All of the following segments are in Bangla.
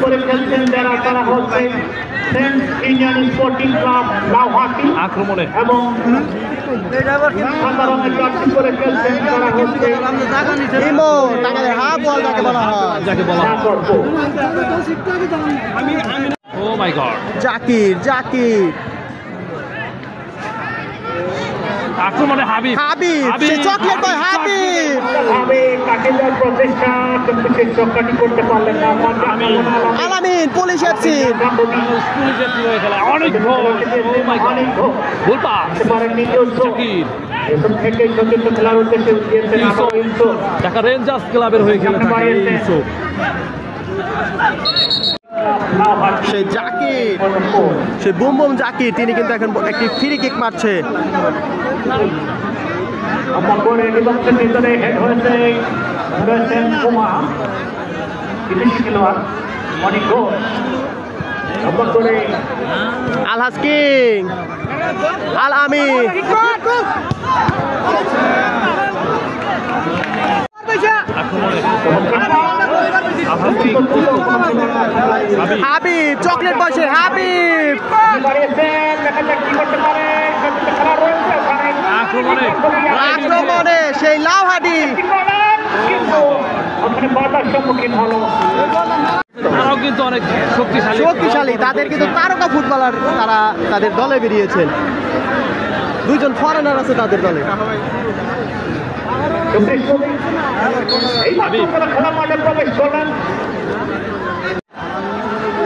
করে খেলছেন যারা তারা হচ্ছে Saint Indian sporting club Lauhati আক্রমণে এবং সাদা রঙের জার্সি করে খেলছেন তারা হচ্ছে ও মাই গড জাকির আক্রমণে হাবিব সে চকলেট বয় হাবিব কাকে দেওয়ার প্রচেষ্টা কিন্তু সে চক্রাটি করতে পারলেন না আলামিন পুলিশ এফসি হয়ে খেলা অনেক গোল ও my god goal pass Zakir Dhaka Rangers ক্লাবের হয়ে খেলে সে জাকির সে বুম বুম জাকির তিনি কিন্তু এখন একটি ফ্রি কিক মারছে ভিতরে হেড হয়েছে অনেক গোল আলহাজ কিং আল আমিন হাবিব চকলেট বসে হাবিব আক্রমণে সেই লাউহাটি সম্মুখীন হলো তারাও কিন্তু অনেক শক্তিশালী তাদের কিন্তু তারকা ফুটবলার তারা তাদের দলে বেরিয়েছেন দুইজন ফরেনার আছে তাদের দলে খেলা মাঠে প্রবেশ করলেন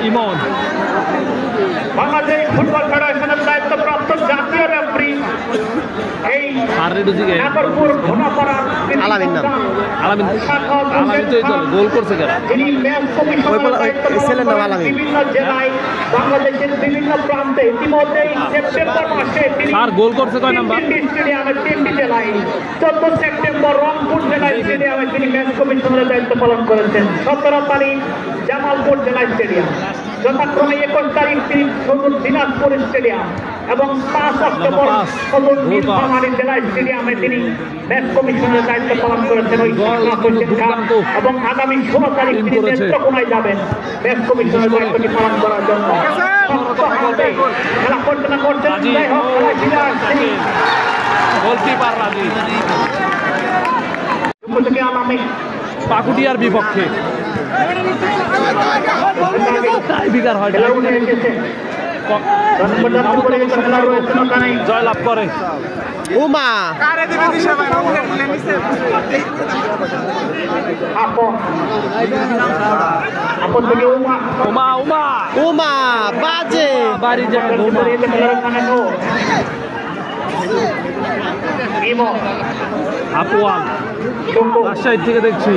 ইমন বাংলাদেশ ফুটবল ফেডারেশনের দায়িত্বপ্রাপ্ত জাতীয় রেফারি এই নাগরপুর ঘোনাপাড়া আলামিন নাম আলামিন তো গোল করছে কেন ছেলের নাম আলামিন বিভিন্ন জেলায় বাংলাদেশের বিভিন্ন প্রান্তে ইতিমধ্যে সেপ্টেম্বর মাসে আর গোল করছে কয় নাম্বার স্টেডিয়ামে 3টি জেলায় 14 সেপ্টেম্বর রংপুর জেলা স্টেডিয়ামে তিনি ম্যাচ কমিশনারের দায়িত্ব পালন করেছেন 17 তারিখ জামালপুর জেলা স্টেডিয়াম যথাক্রমে 21 তারিখ তিনি দিনাজপুর স্টেডিয়াম এবং 5 অক্টোবর নীলফামারী জেলা স্টেডিয়ামে তিনি ম্যাচ কমিশনের দায়িত্ব পালন করেছেন এবং আগামী 16 তারিখ তিনি নেত্রকোনায় যাবেন ম্যাচ কমিশনের দায়িত্বটি পালন করার জন্য খেলা করতে না করতে যাই হোক খেলায় ফিরে আসছেন গোলকিপার রাজি পাকুটিয়ার বিপক্ষে জয়লাভ করে উমা উমা বাজে বাড়ি যায় আপুয়ান রাজশাহী থেকে দেখছি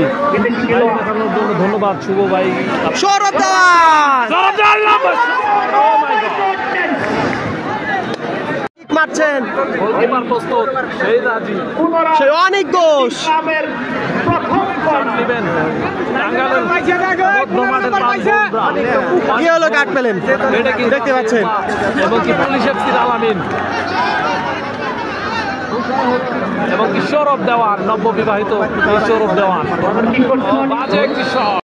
দেখানোর জন্য ধন্যবাদ শুভ ভাই মারছেন প্রস্তুত সেই রাজি সেই অনেক দোষ কাট পেলেন দেখতে পাচ্ছেন এবং কি পুলিশ এফসির আলামিন এবং কি সৌরভ দেওয়ান নববিবাহিত সৌরভ দেওয়ান বাজে একটি শট